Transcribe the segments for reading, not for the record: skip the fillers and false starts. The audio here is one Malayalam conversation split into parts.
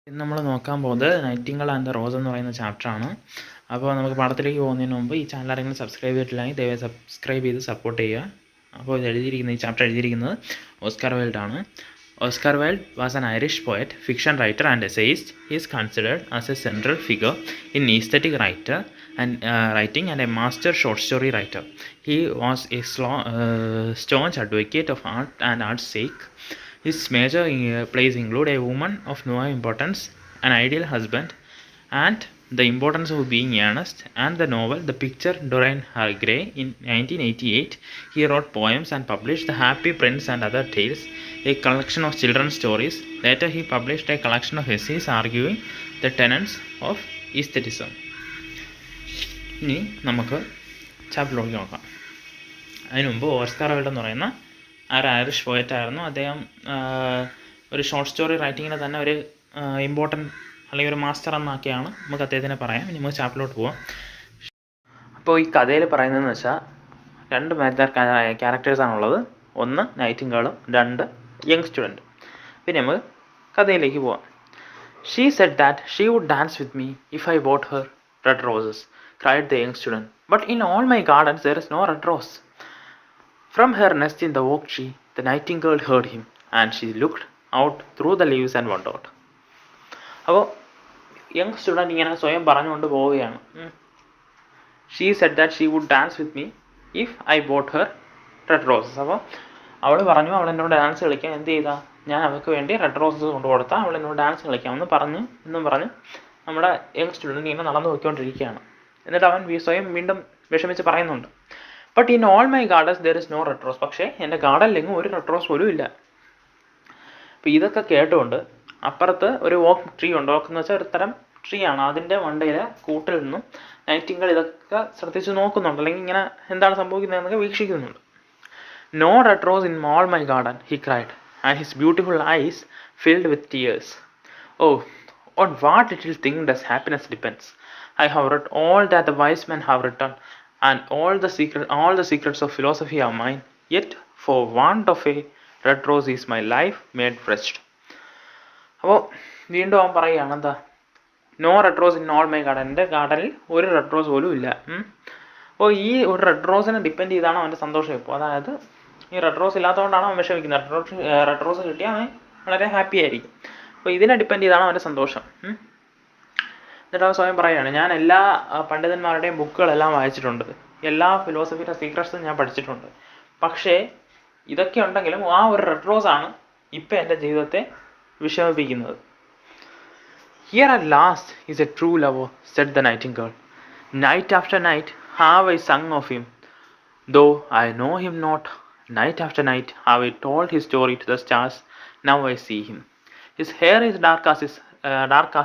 ഇന്ന് നമ്മൾ നോക്കാൻ പോകുന്നത് നൈറ്റിംഗേൾ ആൻഡ് ദ റോസ് എന്ന് പറയുന്ന ചാപ്റ്ററാണ്. അപ്പോൾ നമുക്ക് പാഠത്തിലേക്ക് പോകുന്നതിന് മുമ്പ് ഈ ചാനൽ ആരെങ്കിലും സബ്സ്ക്രൈബ് ചെയ്തിട്ടില്ലെങ്കിൽ ദയവായി സബ്സ്ക്രൈബ് ചെയ്ത് സപ്പോർട്ട് ചെയ്യുക. അപ്പോൾ ഈ ചാപ്റ്റർ എഴുതിയിരിക്കുന്നത് ഓസ്കാർ വൈൽഡ് ആണ്. Oscar Wilde was an Irish poet, fiction writer and essayist. He is considered as a central figure in aesthetic writing and a master short story writer. He was a staunch advocate of art and art's sake. His major plays include A Woman of No Importance, An Ideal Husband, and The Importance of Being Earnest, and the novel The Picture Dorian Gray. In 1988, he wrote poems and published The Happy Prince and Other Tales, a collection of children's stories. Later, he published a collection of essays arguing the tenets of aestheticism. ഇനി നമുക്ക് ചാപ്റ്ററിലേക്ക് നോക്കാം. അതിനു മുമ്പ് ഓസ്കാർ വൈൽഡ് എന്ന് പറയുന്ന ഒരു ഐറിഷ് പോയറ്റായിരുന്നു. അദ്ദേഹം ഒരു ഷോർട്ട് സ്റ്റോറി റൈറ്റിങ്ങിനെ തന്നെ ഒരു ഇമ്പോർട്ടൻറ്റ് അല്ലെങ്കിൽ ഒരു മാസ്റ്റർ എന്നാക്കിയാണ് നമുക്ക് അദ്ദേഹത്തിനെ പറയാം. ഇനി നമുക്ക് ചാപ്റ്ററിലോട്ട് പോവാം. അപ്പോൾ ഈ കഥയിൽ പറയുന്നതെന്ന് വെച്ചാൽ രണ്ട് മേജർ ക്യാരക്ടേഴ്സാണുള്ളത്. ഒന്ന് നൈറ്റിംഗേളും, രണ്ട് യങ് സ്റ്റുഡൻറ്റ്. പിന്നെ നമുക്ക് കഥയിലേക്ക് പോവാം. She said that she would dance with me if I bought her red roses, cried the young student. But in all my gardens there is no red rose. From her nest in the oak tree, the nightingale heard him, and she looked out through the leaves and wondered. അപ്പോൾ യങ് സ്റ്റുഡൻറ്റ് ഇങ്ങനെ സ്വയം പറഞ്ഞുകൊണ്ട് പോവുകയാണ്. She said that she would dance with me if I bought her red roses. അപ്പോൾ അവൾ പറഞ്ഞു അവൾ എന്നോട് ഡാൻസ് കളിക്കാൻ എന്ത് ചെയ്താ, ഞാൻ അവൾക്ക് വേണ്ടി റെഡ് റോസസ് കൊണ്ട് കൊടുത്താൽ അവൾ എന്നോട് ഡാൻസ് കളിക്കാമെന്ന് പറഞ്ഞ് നമ്മുടെ യങ് സ്റ്റുഡൻറ്റ് ഇങ്ങനെ നടന്നു പോയിക്കൊണ്ടിരിക്കുകയാണ്. എന്നിട്ട് അവൻ സ്വയം വീണ്ടും വിഷമിച്ച് പറയുന്നുണ്ട്, but in all my gardens there is no red rose. പക്ഷേ എൻ്റെ ഗാർഡനിലെങ്ങും ഒരു റെഡ് റോസ് പോലും ഇല്ല. അപ്പോൾ ഇതൊക്കെ കേട്ടുകൊണ്ട് അപ്പുറത്ത് ഒരു ഓക്ക് ട്രീ ഉണ്ട്. ഓക്ക് എന്ന് വെച്ചാൽ ഒരു തരം ട്രീ ആണ്. അതിൻ്റെ മണ്ടയിലെ കൂട്ടിൽ നിന്നും നൈറ്റിംഗേൾ ഇതൊക്കെ ശ്രദ്ധിച്ച് നോക്കുന്നുണ്ട്, അല്ലെങ്കിൽ ഇങ്ങനെ എന്താണ് സംഭവിക്കുന്നതെന്നൊക്കെ വീക്ഷിക്കുന്നുണ്ട്. No red rose in all my garden, he cried, and his beautiful eyes filled with tears. Oh, on what little thing does happiness depends. I have read all that the wise men have written, and all the secrets of philosophy are mine. Yet for want of a red rose is my life made wretched. അപ്പോൾ വീണ്ടും അവൻ പറയുകയാണ് എന്താ, no red rose in all my garden, എൻ്റെ ഗാർഡനിൽ ഒരു റെഡ് റോസ് പോലും ഇല്ല. അപ്പോൾ ഈ ഒരു റെഡ് റോസിനെ ഡിപ്പെൻഡ് ചെയ്താണ് അവൻ്റെ സന്തോഷം ഇപ്പോൾ. അതായത് ഈ റെഡ് റോസ് ഇല്ലാത്തതുകൊണ്ടാണ് അവൻ വിഷമിക്കുന്നത്. റെഡ് റോസ് കിട്ടിയാൽ അവൻ വളരെ ഹാപ്പി ആയിരിക്കും. അപ്പോൾ ഇതിനെ ഡിപ്പെൻഡ് ചെയ്താണ് അവൻ്റെ സന്തോഷം. എന്നിട്ട് അവൻ സ്വയം പറയുകയാണ്, ഞാൻ എല്ലാ പണ്ഡിതന്മാരുടെയും ബുക്കുകളെല്ലാം വായിച്ചിട്ടുണ്ട്, എല്ലാ ഫിലോസഫിയുടെ സീക്രട്സും ഞാൻ പഠിച്ചിട്ടുണ്ട്. പക്ഷേ ഇതൊക്കെ ഉണ്ടെങ്കിലും ആ ഒരു റെഡ് റോസാണ് ഇപ്പം എൻ്റെ ജീവിതത്തെ വിഷമിപ്പിക്കുന്നത്. Here at last is a true lover, said the nightingale. Night after night have I sung of him, though I know him not. Night after night have I told his story to the stars. Now I see him. His hair is dark as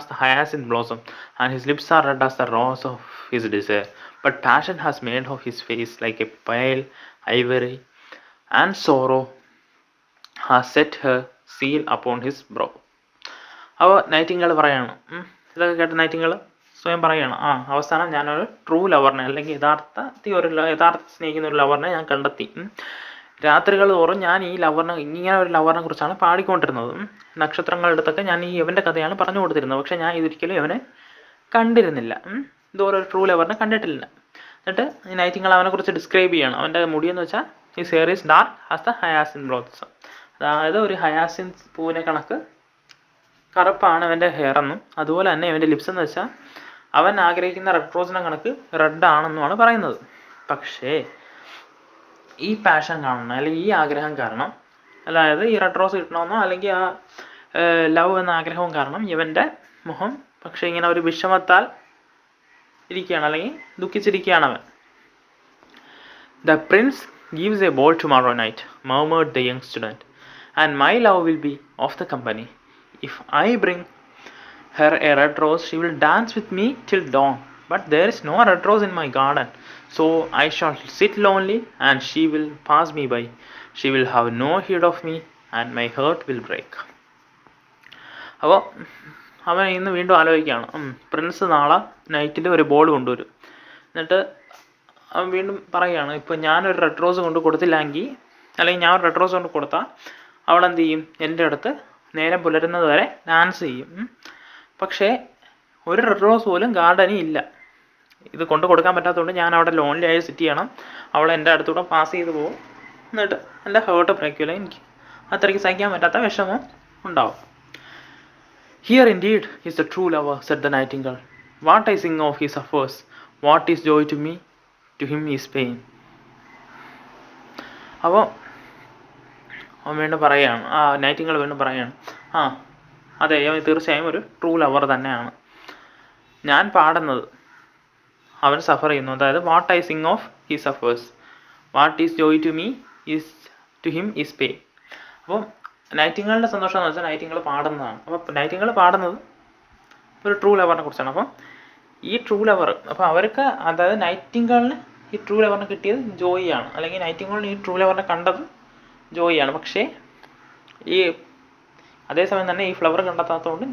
the hyacinth blossom, and his lips are red as the rose of his desire. But passion has made of his face like a pale ivory, and sorrow has set her seal upon his brow. അപ്പോൾ നൈറ്റിംഗേൾ പറയാണ്, ഇതൊക്കെ കേട്ട് നൈറ്റിംഗേൾ സ്വയം പറയുകയാണ്, അവസാനം ഞാനൊരു ട്രൂ ലവറിനെ, അല്ലെങ്കിൽ യഥാർത്ഥ സ്നേഹിക്കുന്ന ഒരു ലവറിനെ ഞാൻ കണ്ടെത്തി. രാത്രികൾ തോറും ഞാൻ ഇങ്ങനെ ഒരു ലവറിനെ കുറിച്ചാണ് പാടിക്കൊണ്ടിരുന്നത്. നക്ഷത്രങ്ങളെടുത്തൊക്കെ ഞാൻ ഇവൻ്റെ കഥയാണ് പറഞ്ഞു കൊടുത്തിരുന്നത്. പക്ഷേ ഞാൻ ഇതൊരിക്കലും ഇവനെ കണ്ടിരുന്നില്ല, ഇതുപോലെ ഒരു ട്രൂ ലവറിനെ കണ്ടിട്ടില്ല. എന്നിട്ട് ഈ നൈറ്റിംഗേൾ അവനെക്കുറിച്ച് ഡിസ്ക്രൈബ് ചെയ്യണം. അവൻ്റെ മുടിയെന്ന് വെച്ചാൽ his hair is dark as the hyacinth blossom. അതായത് ഒരു ഹയാസിൻ പൂവിനെ കണക്ക് കറുപ്പാണ് അവൻ്റെ ഹെയർ എന്നും, അതുപോലെ തന്നെ അവൻ്റെ ലിപ്സ് എന്ന് വെച്ചാൽ അവൻ ആഗ്രഹിക്കുന്ന റെഡ് റോസിനെ കണക്ക് റെഡ് ആണെന്നുമാണ് പറയുന്നത്. പക്ഷേ ഈ പാഷൻ കാരണം, അല്ലെങ്കിൽ ഈ ആഗ്രഹം കാരണം, അതായത് ഈ റെഡ് റോസ് കിട്ടണമെന്നോ അല്ലെങ്കിൽ ആ ലവ് എന്ന ആഗ്രഹവും കാരണം ഇവൻ്റെ മുഖം പക്ഷേ ഇങ്ങനെ ഒരു വിഷമത്താൽ ഇരിക്കുകയാണ്, അല്ലെങ്കിൽ ദുഃഖിച്ചിരിക്കുകയാണ് അവൻ. The Prince gives A ball tomorrow night, murmured the young student, and my love will be of the company. If I bring her a red rose, she will dance with me till dawn. But there is no red rose in my garden, so I shall sit lonely, and she will pass me by. She will have no heed of me, and my heart will break. അപ്പോൾ അവൻ ഇന്ന് വീണ്ടും ആലോചിക്കുകയാണ്, പ്രിൻസ് നാളെ നൈറ്റിൽ ഒരു ബോൾ കൊണ്ടുവരും. എന്നിട്ട് അവൻ വീണ്ടും പറയുകയാണ്, ഇപ്പോൾ ഞാനൊരു റെഡ് റോസ് കൊണ്ട് കൊടുത്തില്ലെങ്കിൽ, അല്ലെങ്കിൽ ഞാൻ ഒരു റെഡ് റോസ് കൊണ്ട് കൊടുത്താൽ അവളെന്ത് ചെയ്യും, എൻ്റെ അടുത്ത് നേരം പുലരുന്നത് വരെ ഡാൻസ് ചെയ്യും. പക്ഷേ ഒരു റെഡ് റോസ് പോലും ഗാർഡനിൽ ഇല്ല. ഇത് കൊണ്ട് കൊടുക്കാൻ പറ്റാത്തതുകൊണ്ട് ഞാൻ അവിടെ ലോൺലി ആയി സിറ്റ് ചെയ്യണം. അവൾ എൻ്റെ അടുത്തൂടെ പാസ് ചെയ്ത് പോകും. എന്നിട്ട് എൻ്റെ ഹേർട്ട് ബ്രേക്ക് ചെയ്യില്ല. എനിക്ക് അത്രയ്ക്ക് സഹിക്കാൻ പറ്റാത്ത വിഷമം ഉണ്ടാവും. Here indeed is the true lover, said the nightingale. What I sing of his affairs, what is joy to me, to him is pain. അപ്പോൾ അവൻ വീണ്ടും പറയുകയാണ്, നൈറ്റിംഗേൾ വീണ്ടും പറയുകയാണ്, അതെ, തീർച്ചയായും ഒരു ട്രൂ ലവർ തന്നെയാണ്. ഞാൻ പാടുന്നത് അവൻ സഫർ ചെയ്യുന്നു. അതായത് what I sing of his affairs, what is joy to me is to him is pain. അപ്പോൾ നൈറ്റിംഗേളിൻ്റെ സന്തോഷം എന്ന് വെച്ചാൽ നൈറ്റിംഗേൾ പാടുന്നതാണ്. അപ്പോൾ നൈറ്റിംഗേൾ പാടുന്നത് ഒരു ട്രൂ ലവറിനെ കുറിച്ചാണ്. അപ്പം ഈ ട്രൂ ലവർ, അപ്പോൾ അവർക്ക്, അതായത് നൈറ്റിംഗേളിന് ഈ ട്രൂ ലവറിനെ കിട്ടിയത് ജോയിയാണ്, അല്ലെങ്കിൽ നൈറ്റിംഗേളിന് ഈ ട്രൂ ലവറിനെ കണ്ടത് ജോയിയാണ്. പക്ഷേ ഈ അതേസമയം തന്നെ ഈ ഫ്ലവർ കണ്ടെത്താത്തതുകൊണ്ട്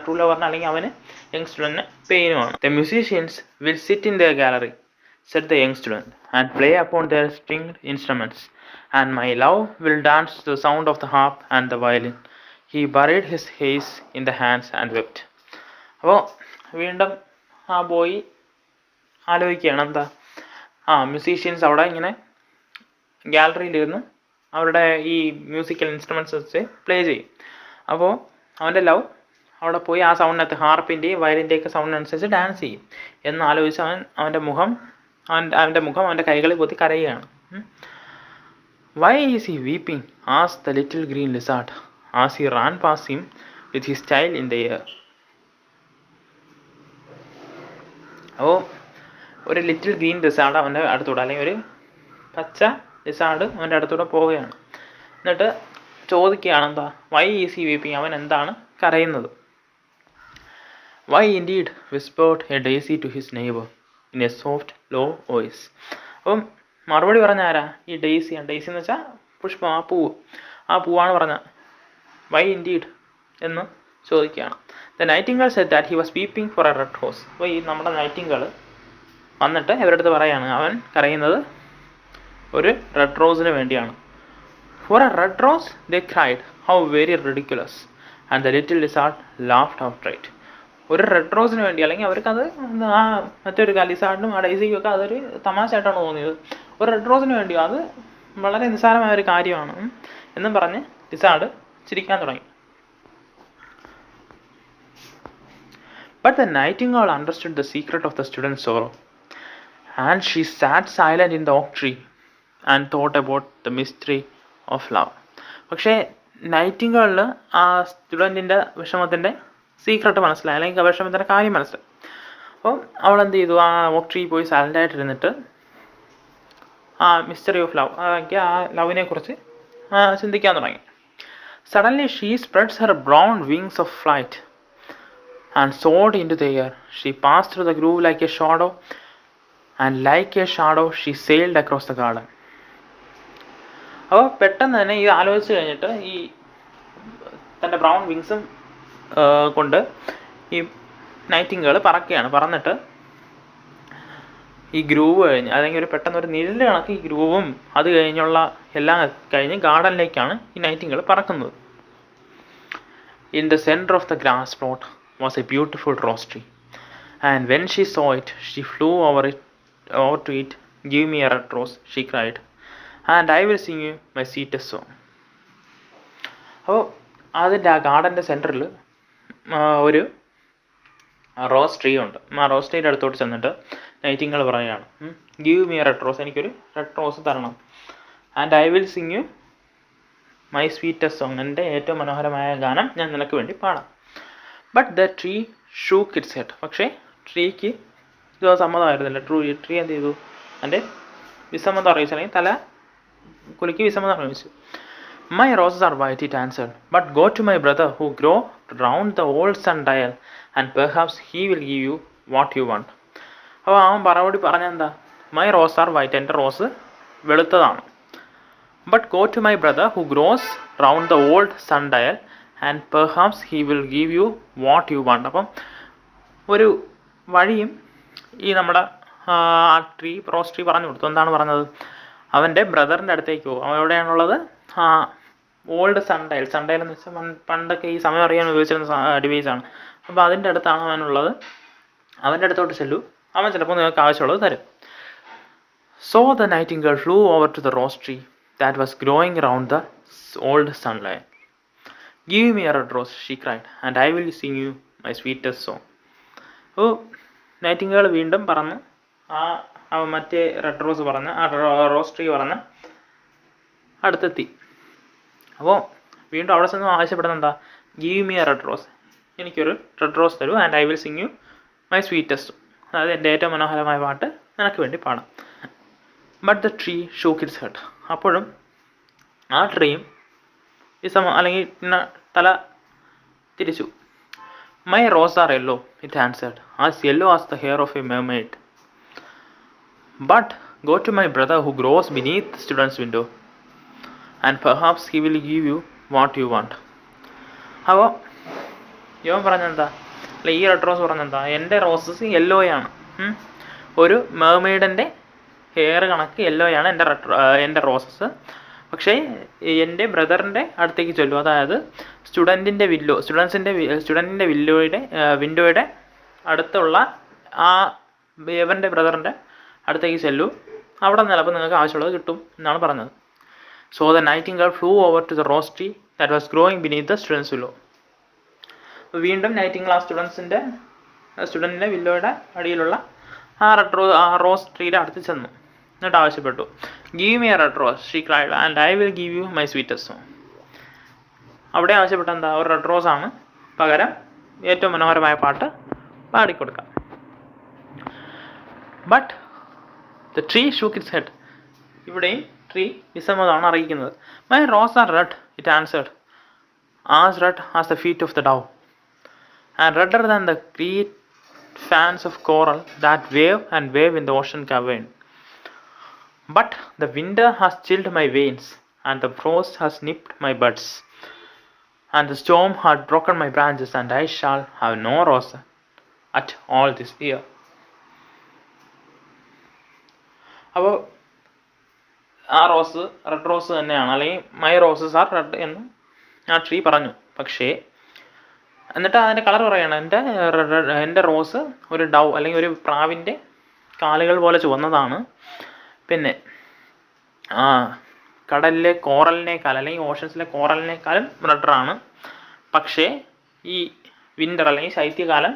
ട്രൂ ലവറിന് അല്ലെങ്കിൽ അവന് യങ് സ്റ്റുഡൻറ്റിന് പെയിനുമാണ്. The musicians will sit in the gallery, set the young student, and play upon their stringed instruments, and my love will dance to the sound of the harp and the violin. He buried his face in the hands and wept. അപ്പോൾ വീണ്ടും ആ ബോയ് ആലോചിക്കുകയാണ്, എന്താ, മ്യൂസീഷ്യൻസ് അവിടെ ഇങ്ങനെ ഗാലറിയിലിരുന്ന് അവരുടെ ഈ മ്യൂസിക്കൽ ഇൻസ്ട്രുമെൻറ്റ്സ് വെച്ച് പ്ലേ ചെയ്യും. അപ്പോൾ അവൻ്റെ ലവ് അവിടെ പോയി ആ സൗണ്ടിനകത്ത് ഹാർപ്പിൻ്റെയും വയലിൻ്റെയൊക്കെ സൗണ്ടിനനുസരിച്ച് ഡാൻസ് ചെയ്യും എന്നാലോചിച്ച് അവൻ്റെ മുഖം അവൻ്റെ കൈകളിൽ പൊത്തി കരയുകയാണ്. Why is he weeping? asked the little green lizard as he ran past him with his tail in the air. അപ്പോൾ ഒരു ലിറ്റിൽ ഗ്രീൻ ലിസാർഡ് അവൻ്റെ അടുത്തൂടെ, അല്ലെങ്കിൽ ഒരു പച്ച ലിസാർഡ് അവൻ്റെ അടുത്തൂടെ പോവുകയാണ്. എന്നിട്ട് ചോദിക്കുകയാണ്, എന്താ, വൈ ഈസ് ഹി വീപ്പിങ്, അവൻ എന്താണ് കരയുന്നത്. Why indeed, whispered a daisy to his neighbor in a soft low voice. അപ്പം മറുപടി പറഞ്ഞ ആരാ? ഈ ഡെയ്സിയാണ്. ഡെയ്സി എന്ന് വെച്ചാൽ പുഷ്പം, ആ പൂവാണ് പറഞ്ഞ. വൈ ഇൻഡീഡ് എന്ന് ചോദിക്കുകയാണ്. The nightingale said that he was weeping for a red rose. അപ്പോൾ ഈ നമ്മുടെ നൈറ്റിംഗേൾ വന്നിട്ട് ഇവരുടെ അടുത്ത് പറയാണ്, അവൻ കരയുന്നത് ഒരു റെഡ് റോസിന് വേണ്ടിയാണ്. For a red rose they cried, how very ridiculous, and the little lizard laughed outright. ഒരു റെഡ് റോസിന് വേണ്ടി, അല്ലെങ്കിൽ അവർക്കത് ആ മറ്റൊരു ലിസാർഡിനും ആ ഡൈസിക്കും ഒക്കെ അതൊരു തമാശയായിട്ടാണ് തോന്നിയത്. ഒരു റെഡ് റോസിന് വേണ്ടിയോ, അത് വളരെ നിസ്സാരമായ ഒരു കാര്യമാണ് എന്നും പറഞ്ഞ് ലിസാർഡ് ചിരിക്കാൻ തുടങ്ങി. But the nightingale understood the secret of the student's sorrow, and she sat silent in the oak tree and thought about the mystery of love. പക്ഷേ നൈറ്റിംഗേളിന് ആ സ്റ്റുഡൻറ്റിൻ്റെ വിഷമത്തിൻ്റെ സീക്രട്ട് മനസ്സിലായി, അല്ലെങ്കിൽ വിഷമത്തിൻ്റെ കാര്യം മനസ്സിലായി. അപ്പം അവൾ എന്ത് ചെയ്തു, ആ ഓക്ക് ട്രീ പോയി സൈലൻ്റായിട്ടിരുന്നിട്ട് ആ മിസ്റ്ററി ഓഫ് ലവ്, ആ ലവിനെ കുറിച്ച് ചിന്തിക്കാൻ തുടങ്ങി. Suddenly she spreads her brown wings of flight and soared into the air. She passed through the groove like a shadow, and like a shadow she sailed across the garden. അപ്പോൾ പെട്ടെന്ന് തന്നെ ഇത് ആലോചിച്ച് കഴിഞ്ഞിട്ട് ഈ തൻ്റെ ബ്രൗൺ വിങ്സും കൊണ്ട് ഈ നൈറ്റിംഗേൾ പറക്കുകയാണ്. പറന്നിട്ട് ഈ ഗ്രൂവ് കഴിഞ്ഞ്, അല്ലെങ്കിൽ ഒരു പെട്ടെന്നൊരു നിഴല് കണക്ക് ഈ ഗ്രൂവും അത് കഴിഞ്ഞുള്ള എല്ലാം കഴിഞ്ഞ് ഗാർഡനിലേക്കാണ് ഈ നൈറ്റിംഗേൾ പറക്കുന്നത്. In the center of the grass plot was a beautiful rose tree, and when she saw it, she flew over to it. "Give me a red rose," she cried, "and I will sing you my sweetest song." അപ്പോൾ അതിൻ്റെ ആ ഗാർഡൻ്റെ സെൻറ്ററിൽ ഒരു റോസ് ട്രീ ഉണ്ട്. ആ റോസ് ട്രീയുടെ അടുത്തോട്ട് ചെന്നിട്ട് നൈറ്റിംഗേൾ പറയുകയാണ്, "give me A red rose," എനിക്കൊരു റെഡ് റോസ് തരണം. "And I will sing you my sweetest song," എൻ്റെ ഏറ്റവും മനോഹരമായ ഗാനം ഞാൻ നിനക്ക് വേണ്ടി പാടാം. But the tree shook its head. പക്ഷേ ട്രീക്ക് ഇത് സമ്മതമായിരുന്നില്ല. ട്രീ എന്ത് ചെയ്തു, എൻ്റെ വിസമ്മതം അറിയിച്ചു, അല്ലെങ്കിൽ തല കുലുക്കി വിസമ്മതം അറിയിച്ചു. "My roses are white," it answered, "but go to my brother who grow round the old sundial, and perhaps he will give you what you want." അപ്പോൾ അവൻ മറുപടി പറഞ്ഞെന്താ, "മൈ റോസ് ആർ വൈറ്റ്," എൻ്റെ റോസ് വെളുത്തതാണ്. "But go to my brother who grows round the old sundial, and perhaps he will give you what you want." അപ്പം ഒരു വഴിയും ഈ നമ്മുടെ ട്രീ, റോസ് ട്രീ പറഞ്ഞു കൊടുത്തു. എന്താണ് പറഞ്ഞത്, അവൻ്റെ ബ്രദറിൻ്റെ അടുത്തേക്ക് പോകും. അവൻ എവിടെയാണുള്ളത്, ഓൾഡ് സൺഡയൽ. സൺഡയൽ എന്ന് വെച്ചാൽ പണ്ടൊക്കെ ഈ സമയം അറിയാൻ ഉപയോഗിച്ചിരുന്ന ഡിവൈസാണ്. അപ്പോൾ അതിൻ്റെ അടുത്താണ് അവനുള്ളത്. അവൻ്റെ അടുത്തോട്ട് ചെല്ലൂ, അവൻ ചിലപ്പോൾ നിങ്ങൾക്ക് ആവശ്യമുള്ളത് തരും. So the nightingale flew over to the rose tree that was growing around the old sunlight. Give me a red rose, she cried, and I will sing you my sweetest song. അപ്പോൾ നൈറ്റിംഗേൾ വീണ്ടും പറന്ന് മറ്റേ റെഡ് റോസ് പറഞ്ഞ് റോസ് ട്രീ പറഞ്ഞ് അടുത്തെത്തി. അപ്പോൾ വീണ്ടും അവിടെ ചെന്ന് ആവശ്യപ്പെടുന്ന എന്താ? Give me a red rose, എനിക്കൊരു റെഡ് റോസ് തരൂ, and I will sing you my sweetest, അതായത് എൻ്റെ ഏറ്റവും മനോഹരമായ പാട്ട് നിനക്ക് വേണ്ടി പാടാം. But the tree shook its head. അപ്പോഴും ആ ട്രീയും അല്ലെങ്കിൽ തല തിരിച്ചു. My rose are yellow, it answered, as yellow as the hair of A mermaid. But go to my brother who grows beneath the student's window and perhaps he will give you what you want. അപ്പോൾ ഇവൻ പറഞ്ഞെന്താ, അല്ല ഈ റെഡ് റോസ് പറഞ്ഞെന്താ, എൻ്റെ റോസസ് യെല്ലോയാണ്, ഒരു മെർമെയ്ഡിൻ്റെ ഹെയർ കണക്ക് യെല്ലോയാണ് എൻ്റെ റോസസ്. പക്ഷേ എൻ്റെ ബ്രദറിൻ്റെ അടുത്തേക്ക് ചെല്ലു, അതായത് സ്റ്റുഡൻറ്റിൻ്റെ വിൻഡോയുടെ അടുത്തുള്ള ആ ഇവൻ്റെ ബ്രദറിൻ്റെ അടുത്തേക്ക് ചെല്ലു, അവിടെ ചിലപ്പോൾ നിങ്ങൾക്ക് ആവശ്യമുള്ളത് കിട്ടും എന്നാണ് പറഞ്ഞത്. So the nightingale flew over to the rose tree that was growing beneath the student's willow. വീണ്ടും നൈറ്റിംഗേൾ ആ സ്റ്റുഡൻറ്റിൻ്റെ വില്ലോയുടെ അടിയിലുള്ള ആ റോസ് ട്രീയുടെ അടുത്ത് ചെന്നു. എന്നിട്ട് ആവശ്യപ്പെട്ടു, give me a red rose, she cried, and I will give U my sweetest song. അവിടെ ആവശ്യപ്പെട്ട എന്താ? ഒരു റെഡ് റോസ് ആണ്, പകരം ഏറ്റവും മനോഹരമായ പാട്ട് പാടിക്കൊടുക്കാം. But the tree shook its head. ഇവിടെയും ട്രീ വിസമ്മതമാണ് അറിയിക്കുന്നത്. My rose are red, it answered, as red as the feet of the dove, and redder than the great fans of coral that wave and wave in the ocean cavern. But the winter has chilled my veins, and the frost has nipped my buds, and the storm has broken my branches, and I shall have no rose at all this year. അപ്പോൾ ആ റോസ് റെഡ് റോസ് തന്നെയാണ്, അല്ലെങ്കിൽ മൈ റോസസ് ആർ റെഡ് എന്ന് ആ ട്രീ പറഞ്ഞു. പക്ഷേ എന്നിട്ട് അതിൻ്റെ കളർ പറയണം, എൻ്റെ റോസ് ഒരു ഡവ് അല്ലെങ്കിൽ ഒരു പ്രാവിൻ്റെ കാലുകൾ പോലെ ചുവന്നതാണ്, പിന്നെ കടലിലെ കോറലിനേക്കാൾ അല്ലെങ്കിൽ ഓഷൻസിലെ കോറലിനേക്കാളും റെഡറാണ്. പക്ഷേ ഈ വിൻ്റർ അല്ലെങ്കിൽ ശൈത്യകാലം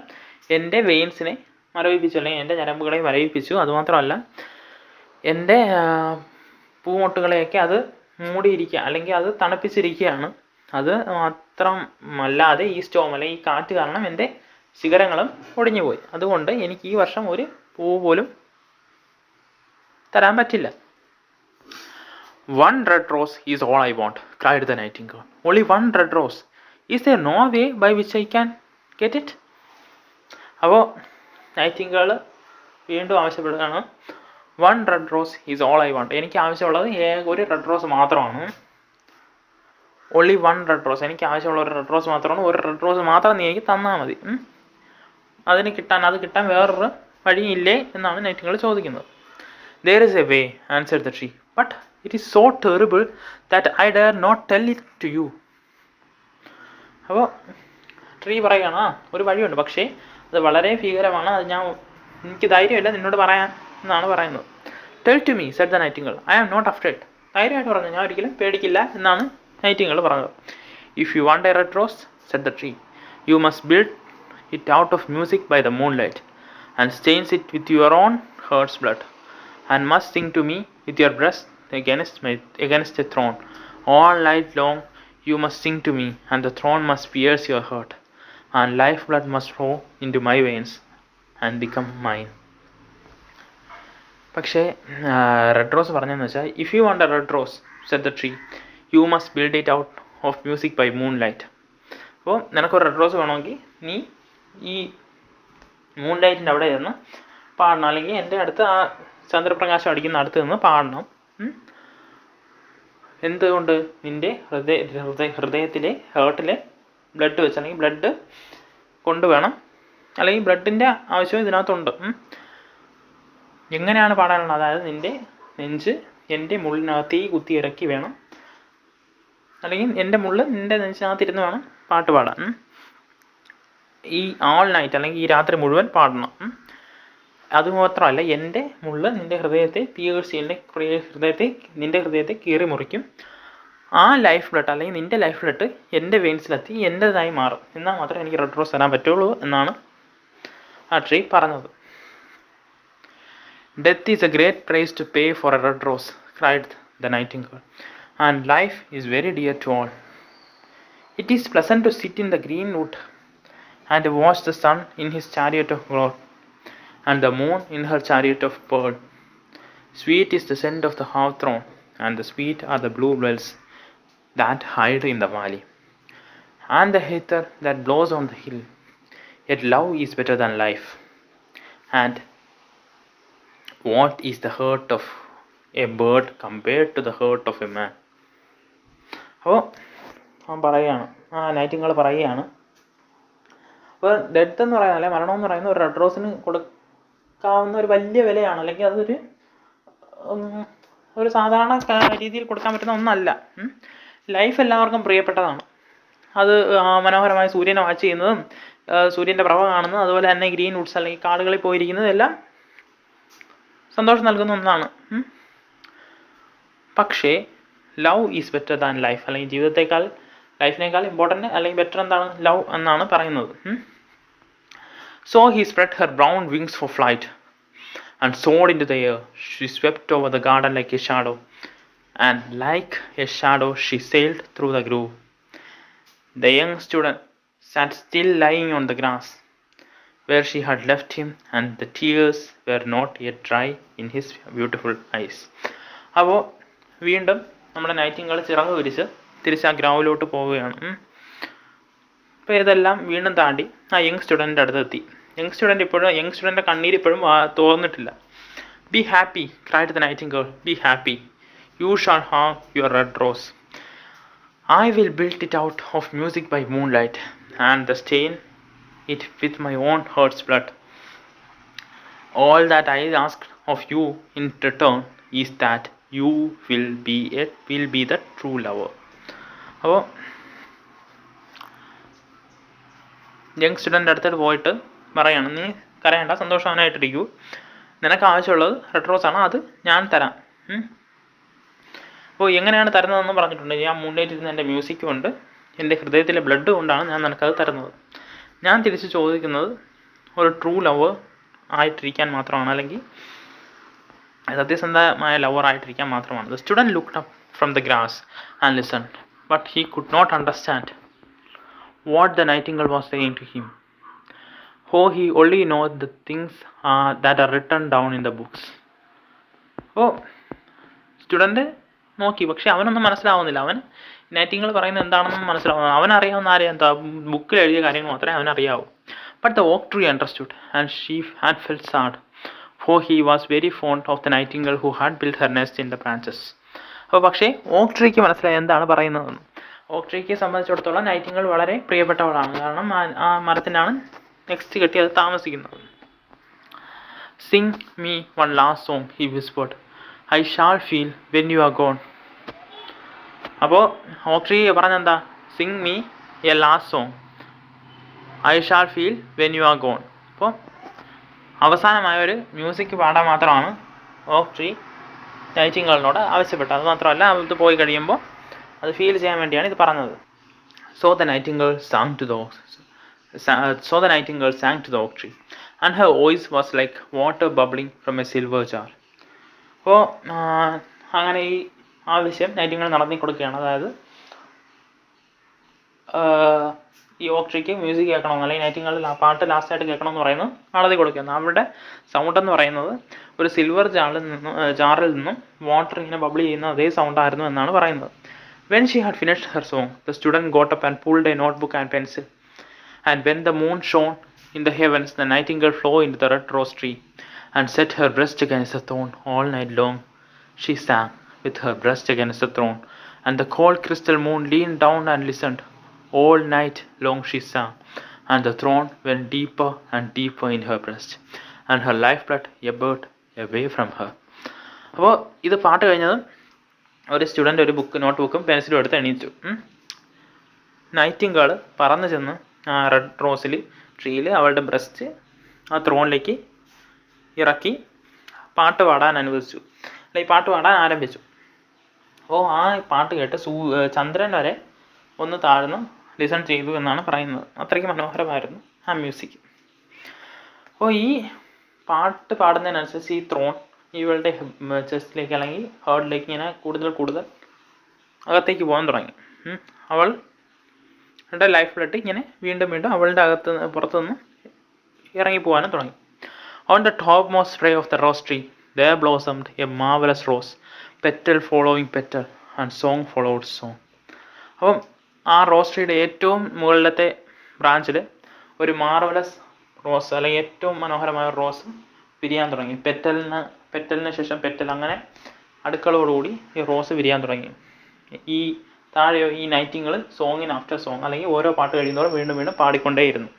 എൻ്റെ വെയിൻസിനെ മരവിപ്പിച്ചു, അല്ലെങ്കിൽ എൻ്റെ ഞരമ്പുകളെ മരവിപ്പിച്ചു. അതുമാത്രമല്ല, എൻ്റെ പൂമൊട്ടുകളെയൊക്കെ അത് മൂടിയിരിക്കുക അല്ലെങ്കിൽ അത് തണുപ്പിച്ചിരിക്കുകയാണ്. അത് മാത്രമല്ലാതെ ഈ സ്റ്റോം അല്ലെങ്കിൽ ഈ കാറ്റ് കാരണം എൻ്റെ ശിഖരങ്ങളും ഒടിഞ്ഞു പോയി. അതുകൊണ്ട് എനിക്ക് ഈ വർഷം ഒരു പൂവ് പോലും തരാൻ പറ്റില്ല. One red rose is all I want, cried the nightingale. Only one red rose. Is there no way by which I can get it? അപ്പോൾ നൈറ്റിംഗേൾ വീണ്ടും ആവശ്യപ്പെടുകയാണ്, one red rose is all I want. എനിക്ക് ആവശ്യമുള്ളത് ഒരു റെഡ് റോസ് മാത്രമാണ്. ഓൺലി വൺ റെഡ് റോസ്, എനിക്ക് ആവശ്യമുള്ള ഒരു റെഡ് റോസ് മാത്രമാണ്. ഒരു റെഡ് റോസ് മാത്രം നീ എനിക്ക് തന്നാൽ മതി. അത് കിട്ടാൻ വേറൊരു വഴിയില്ലേ എന്നാണ് നൈറ്റിംഗേൾ ചോദിക്കുന്നത്. There is a way, answered the tree, but it is so terrible that I dare not tell it to you. അപ്പോൾ ട്രീ പറയുകയാണ്, ഒരു വഴിയുണ്ട്, പക്ഷേ അത് വളരെ ഭീകരമാണ്, അത് എനിക്ക് ധൈര്യമില്ല നിന്നോട് പറയാൻ എന്നാണ് പറയുന്നത്. Tell to me, said the nightingale, I am not afraid. ധൈര്യമായിട്ട് പറഞ്ഞു, ഞാൻ ഒരിക്കലും പേടിക്കില്ല എന്നാണ് നൈറ്റിംഗേൾ പറഞ്ഞത്. If you want a red rose, said the tree, you must build it out of music by the moonlight, and stains it with your own heart's blood, and must sing to me with your breast against a throne. All night long you must sing to me, and the throne must pierce your heart, and life blood must flow into my veins and become mine. പക്ഷേ റെഡ് റോസ് പറഞ്ഞതെന്ന് വെച്ചാൽ, if you want a red rose, said the tree, you must build it out of music by moonlight. അപ്പോൾ നിനക്കൊരു റെഡ് റോസ് വേണമെങ്കിൽ നീ ഈ മൂൺ ലൈറ്റിൻ്റെ അവിടെ ഇരുന്ന് പാടണം, അല്ലെങ്കിൽ എൻ്റെ അടുത്ത് ആ ചന്ദ്രപ്രകാശം അടിക്കുന്ന അടുത്ത് നിന്ന് പാടണം. എന്തുകൊണ്ട്? നിൻ്റെ ഹൃദയത്തിലെ ഹേർട്ടിലെ ബ്ലഡ് വെച്ച്, അല്ലെങ്കിൽ ബ്ലഡ് കൊണ്ടുവേണം, അല്ലെങ്കിൽ ബ്ലഡിൻ്റെ ആവശ്യം ഇതിനകത്തുണ്ട്. എങ്ങനെയാണ് പാടാനുള്ളത്? അതായത് നിൻ്റെ നെഞ്ച് എൻ്റെ മുള്ളിനകത്ത് കുത്തി ഇറക്കി വേണം, അല്ലെങ്കിൽ എൻ്റെ മുള്ള് നിൻ്റെ നെഞ്ചിനകത്തിരുന്ന് വേണം പാട്ട് പാടാൻ. ഈ ഓൾ നൈറ്റ് അല്ലെങ്കിൽ ഈ രാത്രി മുഴുവൻ പാടണം. അതുമാത്രമല്ല, എൻ്റെ മുള്ള് നിൻ്റെ ഹൃദയത്തെ പിയേഴ്സ്, നിൻ്റെ ഹൃദയത്തെ കീറി മുറിക്കും. ആ ലൈഫ് ബ്ലഡ് അല്ലെങ്കിൽ നിൻ്റെ ലൈഫ് ബ്ലഡ് എൻ്റെ വെയിൻസിലെത്തി എൻ്റേതായി മാറും. എന്നാൽ മാത്രമേ എനിക്ക് റെഡ് റോസ് തരാൻ പറ്റുള്ളൂ എന്നാണ് ആ ട്രീ പറഞ്ഞത്. Death is a great price to pay for a red rose, cried the nightingale, and life is very dear to all. It is pleasant to sit in the green wood and watch the sun in his chariot of gold, and the moon in her chariot of pearl. Sweet is the scent of the hawthorn, and the sweet are the bluebells that hide in the valley, and the heather that blows on the hill. Yet love is better than life, and what is the hurt of a bird compared to the hurt of a man? അപ്പോൾ അവൻ പറയുകയാണ്, നൈറ്റിംഗേൾ പറയുകയാണ്, അപ്പോൾ ഡെത്ത് എന്ന് പറയുന്നത്, അല്ലെങ്കിൽ മരണം എന്ന് പറയുന്നത് ഒരു റെഡ് റോസിന് കൊടുക്കാവുന്ന ഒരു വലിയ വിലയാണ്, അല്ലെങ്കിൽ അതൊരു ഒരു സാധാരണ രീതിയിൽ കൊടുക്കാൻ പറ്റുന്ന ഒന്നല്ല. ലൈഫ് എല്ലാവർക്കും പ്രിയപ്പെട്ടതാണ്. അത് മനോഹരമായ സൂര്യനെ വാച്ച് ചെയ്യുന്നതും സൂര്യൻ്റെ പ്രഭ കാണുന്നതും അതുപോലെ തന്നെ ഗ്രീൻ വുഡ്സ് അല്ലെങ്കിൽ കാടുകളിൽ പോയിരിക്കുന്നതും എല്ലാം സന്തോഷം നൽകുന്ന ഒന്നാണ്. പക്ഷേ love is better than life, അല്ലെങ്കിൽ ജീവിതത്തെക്കാൾ ലൈഫിനേക്കാൾ ഇമ്പോർട്ടൻ്റ് അല്ലെങ്കിൽ ബെറ്റർ എന്താണ്? ലവ് എന്നാണ് പറയുന്നത്. So he spread her brown wings for flight and soared into the air. She swept over the garden like a shadow, and like a shadow she sailed through the grove. The young student sat still lying on the grass where she had left him, and the tears were not yet dry in his beautiful eyes. അപ്പോൾ വീണ്ടും നമ്മുടെ നൈറ്റിംഗേൾ ചിറക് വിരിച്ച് തിരിച്ച് ആ ഗ്രൗവിലോട്ട് പോവുകയാണ്. അപ്പോൾ ഇതെല്ലാം വീണ്ടും താണ്ടി ആ യങ് സ്റ്റുഡൻറ്റിൻ്റെ അടുത്തെത്തി. യങ് സ്റ്റുഡൻ്റെ കണ്ണീര് ഇപ്പോഴും തോന്നിട്ടില്ല. Be happy, cried the nightingale, be happy, you shall have your red rose. I will build it out of music by moonlight, and stain it with my own heart's blood. All that I ask of you in return is that you will be the true lover. അപ്പോൾ യങ് സ്റ്റുഡൻ്റ് അടുത്തോട്ട് പോയിട്ട് പറയാണ്, നീ കരയണ്ട, സന്തോഷവാനായിട്ടിരിക്കൂ, നിനക്ക് ആവശ്യമുള്ളത് റെഡ് റോസ് ആണ്, അത് ഞാൻ തരാം. അപ്പോൾ എങ്ങനെയാണ് തരുന്നതെന്ന് പറഞ്ഞിട്ടുണ്ട്. ഞാൻ മുന്നേറ്റിരുന്ന എൻ്റെ മ്യൂസിക് കൊണ്ട്, എൻ്റെ ഹൃദയത്തിലെ ബ്ലഡ് കൊണ്ടാണ് ഞാൻ നിനക്കത് തരുന്നത്. ഞാൻ തിരിച്ച് ചോദിക്കുന്നത് ഒരു ട്രൂ ലവർ ആയിട്ടിരിക്കാൻ മാത്രമാണ്, അല്ലെങ്കിൽ സത്യസന്ധമായ ലവർ ആയിട്ടിരിക്കാൻ മാത്രമാണ്. The student looked up from the grass and listened, but he could not understand what the nightingale was saying to him. Oh, he only knows the things that are written down in the books. അപ്പോൾ സ്റ്റുഡൻറ്റ് നോക്കി, പക്ഷെ അവനൊന്നും മനസ്സിലാവുന്നില്ല. അവൻ നൈറ്റിംഗേൾ പറയുന്നത് എന്താണെന്നും മനസ്സിലാവുന്നു. അവനറിയാവുന്ന എന്താ ബുക്കിൽ എഴുതിയ കാര്യങ്ങൾ മാത്രമേ അവനറിയാവൂ. But the oak tree understood, and she had felt sad, for he was very fond of the nightingale who had build her nest in the branches. അപ്പോൾ പക്ഷേ ഓക്ക് ട്രീക്ക് മനസ്സിലായി എന്താണ് പറയുന്നതെന്ന്. ഓക്ക് ട്രീക്ക് സംബന്ധിച്ചിടത്തോളം നൈറ്റിംഗേൾ വളരെ പ്രിയപ്പെട്ടവളാണ്. കാരണം ആ മരത്തിനാണ് നെക്സ്റ്റ് കെട്ടി അത് താമസിക്കുന്നത്. Sing me one last song, he whispered, I shall feel when you are gone. അപ്പോൾ ഓക്ക് ട്രീ പറഞ്ഞെന്താ? Sing me a last song, I shall feel when you are gone. അപ്പോൾ അവസാനമായ ഒരു മ്യൂസിക് പാടാൻ മാത്രമാണ് ഓക്ക് ട്രീ നൈറ്റിംഗേളിനോട് ആവശ്യപ്പെട്ടത്. അത് മാത്രമല്ല, അത് പോയി കഴിയുമ്പോൾ അത് ഫീൽ ചെയ്യാൻ വേണ്ടിയാണ് ഇത് പറഞ്ഞത്. So the nightingale sang to the oak tree, and her voice was like water bubbling from a silver jar. അപ്പോൾ അങ്ങനെ ഈ ആവശ്യം നൈറ്റിംഗേൾ നടത്തി കൊടുക്കുകയാണ്. അതായത് ഈ ഓക്ക് ട്രീക്ക് മ്യൂസിക് കേൾക്കണമെന്ന്, അല്ലെങ്കിൽ നൈറ്റിംഗേൾ പാട്ട് ലാസ്റ്റായിട്ട് കേൾക്കണമെന്ന് പറയുന്നത് നടത്തി കൊടുക്കുകയാണ്. അവരുടെ സൗണ്ട് എന്ന് പറയുന്നത് ഒരു സിൽവർ ജാറിൽ നിന്നും വാട്ടർ ഇങ്ങനെ ബബിൾ ചെയ്യുന്ന അതേ സൗണ്ടായിരുന്നു എന്നാണ് പറയുന്നത്. When she had finished her song, the student got up and pulled a notebook and pencil. And when the moon shone in the heavens, the nightingale flew into the red rose tree and set her breast against the thorn. All night long she sang with her breast against the thorn, and the cold crystal moon leaned down and listened. All night long she sang, and the thorn went deeper and deeper in her breast, and her lifeblood ebbed away from her. അപ്പോൾ ഇത് പാട്ട് കഴിഞ്ഞത് ഒരു സ്റ്റുഡൻ്റ് ഒരു നോട്ട്ബുക്കും പെൻസിലും എടുത്ത് എണീച്ചു. നൈറ്റിംഗേൾ പറന്ന് ചെന്ന് ആ റെഡ് റോസിൽ ട്രീയിൽ അവളുടെ ബ്രസ്റ്റ് ആ ത്രോണിലേക്ക് ഇറക്കി പാട്ട് പാടാൻ അനുവദിച്ചു, അല്ല ഈ പാട്ട് പാടാൻ ആരംഭിച്ചു. അപ്പോൾ ആ പാട്ട് കേട്ട് ചന്ദ്രൻ വരെ ഒന്ന് താഴ്ന്നു ലിസൺ ചെയ്തു എന്നാണ് പറയുന്നത്. അത്രയ്ക്ക് മനോഹരമായിരുന്നു ആ മ്യൂസിക്. അപ്പോൾ ഈ പാട്ട് പാടുന്നതിനനുസരിച്ച് ഈ ത്രോൺ ഇവളുടെ ചെസ്റ്റിലേക്ക് അല്ലെങ്കിൽ ഹേർട്ടിലേക്ക് ഇങ്ങനെ കൂടുതൽ കൂടുതൽ അകത്തേക്ക് പോകാൻ തുടങ്ങി. അവളുടെ ലൈഫിലിട്ട് ഇങ്ങനെ വീണ്ടും വീണ്ടും അവളുടെ പുറത്തുനിന്ന് ഇറങ്ങിപ്പോകാനും തുടങ്ങി. On the topmost spray of the rose tree there blossomed a marvelous rose, petal following petal and song followed song. അപ്പം ആ റോസ് ട്രീയുടെ ഏറ്റവും മുകളിലത്തെ ബ്രാഞ്ചിൽ ഒരു മാർവലസ് റോസ് അല്ലെങ്കിൽ ഏറ്റവും മനോഹരമായ റോസ് വിരിയാൻ തുടങ്ങി. പെറ്റലിന് ശേഷം പെറ്റൽ, അങ്ങനെ അടുക്കളോടുകൂടി ഈ റോസ് വിരിയാൻ തുടങ്ങി. ഈ താഴെയോ ഈ നൈറ്റിങ്ങൾ സോങ്ങിന് ആഫ്റ്റർ സോങ് അല്ലെങ്കിൽ ഓരോ പാട്ട് കഴിയുന്നതോടെ വീണ്ടും വീണ്ടും പാടിക്കൊണ്ടേയിരുന്നു.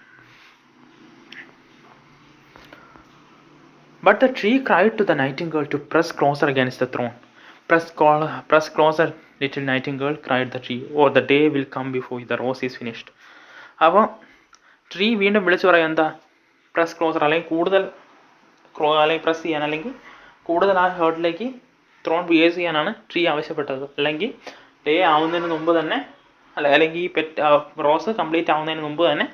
But the tree cried to the nightingale to press closer against the throne. Press closer, little nightingale, cried the tree, or the day will come before the rose is finished. അപ്പോൾ ട്രീ വീണ്ടും വിളിച്ചു പറയാം, എന്താ പ്രസ് ക്ലോസർ, അല്ലെങ്കിൽ കൂടുതൽ അല്ലെങ്കിൽ പ്രസ് ചെയ്യാൻ, അല്ലെങ്കിൽ കൂടുതൽ ആ ഹേർട്ടിലേക്ക് ത്രോൺ ബിഹേവ് ചെയ്യാനാണ് ട്രീ ആവശ്യപ്പെട്ടത്. അല്ലെങ്കിൽ ഡേ ആവുന്നതിന് മുമ്പ് തന്നെ, അല്ലെങ്കിൽ ഈ റോസ് കംപ്ലീറ്റ് ആവുന്നതിന് മുമ്പ് തന്നെ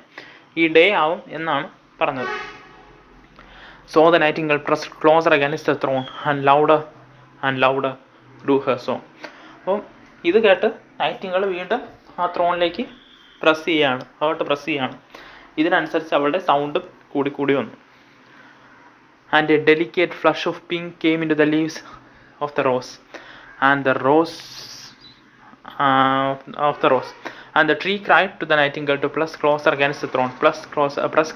ഈ ഡേ ആവും എന്നാണ് പറഞ്ഞത്. So the nightingale pressed closer against the throne and louder grew her song. അപ്പോൾ ഇത് കേട്ട് നൈറ്റിംഗേൾ വീണ്ടും ആ ത്രോണിലേക്ക് പ്രസ് ചെയ്യാണ്, ഹേർട്ട് പ്രസ് ചെയ്യാണ്. ഇതിനനുസരിച്ച് അവളുടെ സൗണ്ടും കൂടി വന്നു. And a delicate flush of pink came into the leaves of the rose, and the And the tree cried to the nightingale to press closer against the throne. Press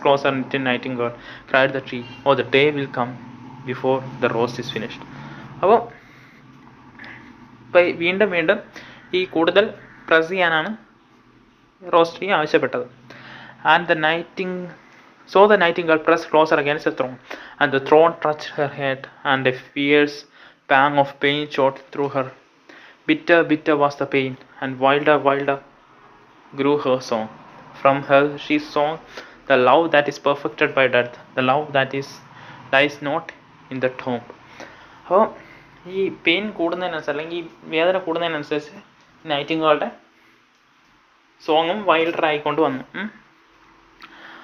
closer, little nightingale, cried the tree, or the day will come before the rose is finished. അപ്പോൾ വീണ്ടും വീണ്ടും ഈ കൂടുതൽ പ്രസ് ചെയ്യാനാണ് റോസ് ട്രീ ആവശ്യപ്പെട്ടത്. So the nightingale pressed closer against the throne, and the throne touched her head, and a fierce pang of pain shot through her. Bitter was the pain, and wilder grew her song. From her she sang the love that is perfected by death, the love that lies not in the tomb. അപ്പോൾ ഈ പെയിൻ കൂടുന്നതിനനുസരിച്ച്, അല്ലെങ്കിൽ ഈ വേദന കൂടുന്നതിനനുസരിച്ച് നൈറ്റിംഗേളുടെ സോങ്ങും വൈൽഡർ ആയിക്കൊണ്ട് വന്നു.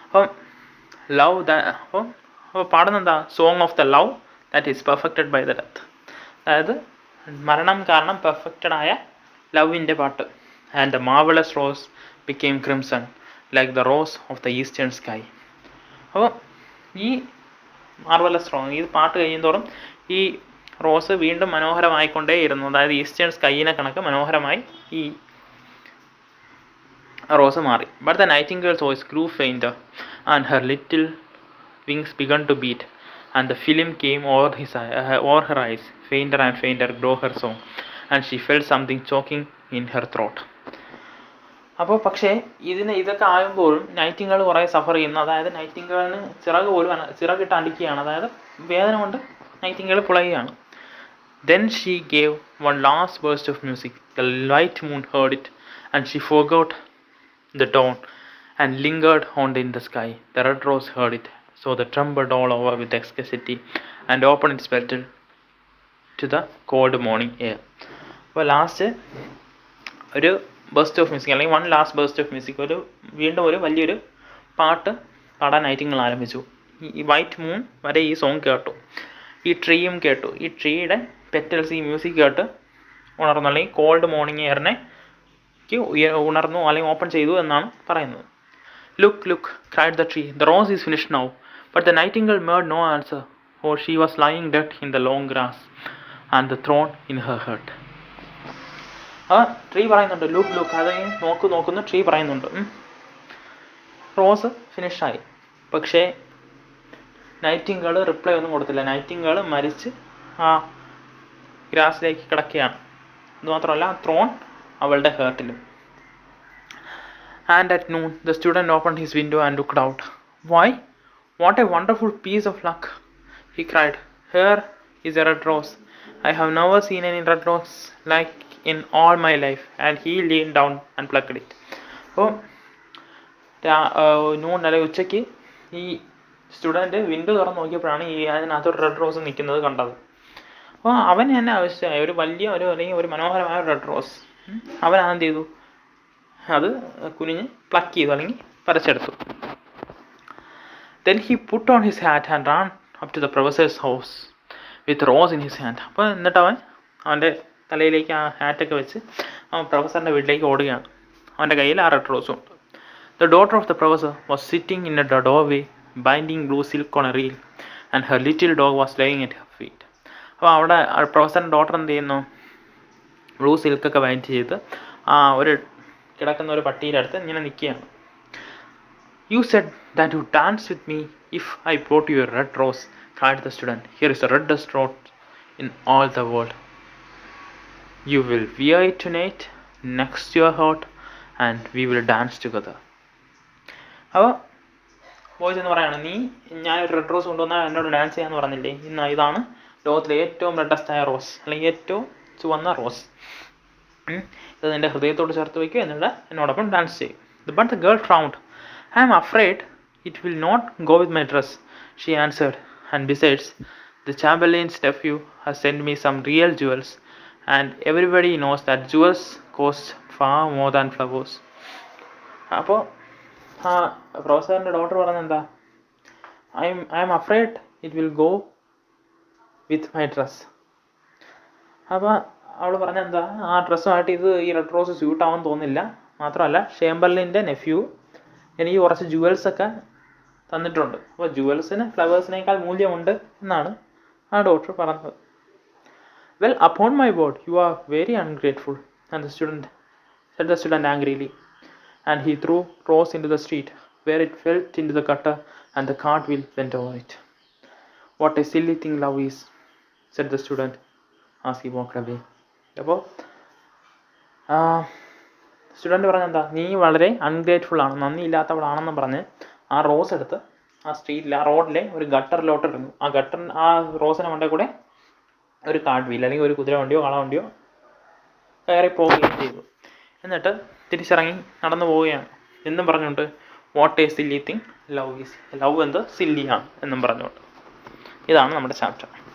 അപ്പം അപ്പോൾ പാടുന്ന എന്താ? Song of the love that is perfected by the death, അതായത് മരണം കാരണം പെർഫെക്റ്റഡ് ആയ ലവിൻ്റെ പാട്ട്. And the marvelous rose became crimson like the rose of the eastern sky. അപ്പോൾ ഈ മാർവലസ് റോസ്, ഈ പാട്ട് കഴിയുന്തോറും ഈ റോസ് വീണ്ടും മനോഹരമായിക്കൊണ്ടേയിരുന്നു. അതായത് ഈസ്റ്റേൺ സ്കൈയിനെ കണക്ക് മനോഹരമായി ഈ റോസ് മാറി. But the nightingale's voice grew fainter, and her little wings began to beat, and the film came over her eyes. Fainter and fainter grew her song, and she felt something choking in her throat. അപ്പോൾ പക്ഷേ ഇതൊക്കെ ആകുമ്പോഴും നൈറ്റിംഗേൾ കുറേ സഫർ ചെയ്യുന്നു. അതായത് നൈറ്റിംഗേളിന് ചിറകിട്ട് അടിക്കുകയാണ്, അതായത് വേദന കൊണ്ട് Nightingale പുളയുകയാണ്. Then she gave one last burst of music. The light moon heard it, and she forgot the dawn and lingered on in the sky. The red rose heard it, so they trembled all over with ecstasy and opened its petal to the cold morning air. അപ്പോൾ ലാസ്റ്റ് ഒരു ബേസ്റ്റ് ഓഫ് മ്യൂസിക്, അല്ലെങ്കിൽ one last burst of music, വീണ്ടും ഒരു വലിയൊരു പാട്ട് പാടാൻ നൈറ്റിംഗേൾ ആരംഭിച്ചു. ഈ വൈറ്റ് മൂൺ വരെ ഈ സോങ് കേട്ടു, ഈ ട്രീയും കേട്ടു. ഈ ട്രീയുടെ പെറ്റൽസ് ഈ മ്യൂസിക് കേട്ട് ഉണർന്നു, അല്ലെങ്കിൽ കോൾഡ് മോർണിംഗ് എയറിനെ ഉണർന്നു അല്ലെങ്കിൽ ഓപ്പൺ ചെയ്തു എന്നാണ് പറയുന്നത്. Look cried the tree, the rose is finished now. But the nightingale made no answer, for she was lying dead in the long grass, and the thorn in her heart. ആ ട്രീ പറയുന്നുണ്ട്, ലുക്ക് അത് നോക്കുന്നു ട്രീ പറയുന്നുണ്ട്, റോസ് ഫിനിഷായി. പക്ഷേ നൈറ്റിംഗേൾ റിപ്ലൈ ഒന്നും കൊടുത്തില്ല. നൈറ്റിംഗേൾ മരിച്ച് ആ ഗ്രാസിലേക്ക് കിടക്കുകയാണ്. അതുമാത്രമല്ല, ത്രോൺ അവളുടെ ഹേർട്ടിലും. And at noon the student opened his window and looked out. Why, what a wonderful piece of luck, he cried. Here is a red rose. I have never seen any red rose like in all my life. And he leaned down and plucked it. അപ്പോൾ നൂൺ അല്ലെങ്കിൽ ഉച്ചയ്ക്ക് ഈ സ്റ്റുഡൻറ്റ് വിൻഡോ തുറന്ന് നോക്കിയപ്പോഴാണ് അതിനകത്തൊരു റെഡ് റോസ് നിൽക്കുന്നത് കണ്ടത്. അപ്പോൾ അവൻ എന്നെ ആവശ്യമായ അല്ലെങ്കിൽ ഒരു മനോഹരമായ റെഡ് റോസ് അവൻ എന്ത് ചെയ്തു, അത് കുനിഞ്ഞ് പ്ലക്ക് ചെയ്തു അല്ലെങ്കിൽ പറിച്ചെടുത്തു. Then he put on his hat and ran up to the professor's house with rose in his hand. അപ്പോൾ എന്നിട്ട് അവൻ്റെ തലയിലേക്ക് ആ ഹാറ്റൊക്കെ വെച്ച് അവൻ പ്രൊഫസറിൻ്റെ വീട്ടിലേക്ക് ഓടുകയാണ്. അവൻ്റെ കയ്യിൽ ആ റെഡ് റോസും ഉണ്ട്. The daughter of the professor was sitting in a doorway binding blue silk on a reel and her little dog was laying at her feet. അപ്പോൾ അവിടെ പ്രൊഫസറിൻ്റെ ഡോട്ടർ എന്ത് ചെയ്യുന്നു, ബ്ലൂ സിൽക്കൊക്കെ ബൈൻഡ് ചെയ്ത് ഒരു കിടക്കുന്ന ഒരു പട്ടിയുടെ അടുത്ത് ഇങ്ങനെ നിൽക്കുകയാണ്. You said that you dance with me if I brought you a red rose, cried the student. Here is the reddest rose in all the world. You will wear it tonight next to your heart and we will dance together. അപ്പോൾ ബോയ്സ് എന്ന് പറയുകയാണ്, ഞാനൊരു റെഡ് റോസ് കൊണ്ടുവന്നാൽ എന്നോട് ഡാൻസ് ചെയ്യാമെന്ന് പറഞ്ഞില്ലേ, ഇതാണ് ലോകത്തിലെ ഏറ്റവും റെഡസ്റ്റായ റോസ് അല്ലെങ്കിൽ ഏറ്റവും ചുവന്ന റോസ്. ഇത് നിൻ്റെ ഹൃദയത്തോട് ചേർത്ത് വയ്ക്കുക, എന്നിട്ട് എന്നോടൊപ്പം ഡാൻസ് ചെയ്യും. But the girl frowned. I am afraid it will not go with my dress, she answered. And besides, the Chamberlain's nephew has sent me some real jewels, and everybody knows that jewels cost far more than flowers. അപ്പോൾ പ്രൊഫസറിൻ്റെ ഡോക്ടർ പറഞ്ഞെന്താ, I am afraid it will go with my dress. അപ്പോൾ അവൾ പറഞ്ഞെന്താ, ആ ഡ്രസ്സുമായിട്ട് ഈ റെഡ് റോസ് സ്യൂട്ട് ആവാൻ തോന്നില്ല. മാത്രമല്ല ചേംബർലിൻ്റെ നെഫ്യൂ എനിക്ക് കുറച്ച് ജുവൽസൊക്കെ തന്നിട്ടുണ്ട്. അപ്പോൾ ജുവൽസിന് ഫ്ലവേഴ്സിനേക്കാൾ മൂല്യമുണ്ട് എന്നാണ് ആ ഡോക്ടർ പറഞ്ഞത്. Well, upon my word, you are very ungrateful, and said the student angrily, and he threw rose into the street, where it fell into the gutter, and the cartwheel went over it. What a silly thing love is, said the student as he walked away. അപ്പോൾ സ്റ്റുഡൻറ്റ് പറഞ്ഞെന്താ, നീ വളരെ അൺഗ്രേറ്റ്ഫുൾ ആണ്, നന്ദി ഇല്ലാത്തവളാണെന്ന് പറഞ്ഞ് ആ റോസ് എടുത്ത് ആ സ്ട്രീറ്റിൽ ആ റോഡിലെ ഒരു ഗട്ടറിലോട്ട് ഇടുന്നു. ആ റോസിന് മണ്ടേ കൂടെ ഒരു കാർഡ് വീൽ അല്ലെങ്കിൽ ഒരു കുതിര വണ്ടിയോ കളവണ്ടിയോ കയറി പോവുകയും ചെയ്തു. എന്നിട്ട് തിരിച്ചിറങ്ങി നടന്നു പോവുകയാണ്. എന്നും പറഞ്ഞുകൊണ്ട് what A silly thing love is, love എന്ത് സില്ലിയാണ് എന്നും പറഞ്ഞുകൊണ്ട്. ഇതാണ് നമ്മുടെ ചാപ്റ്റർ.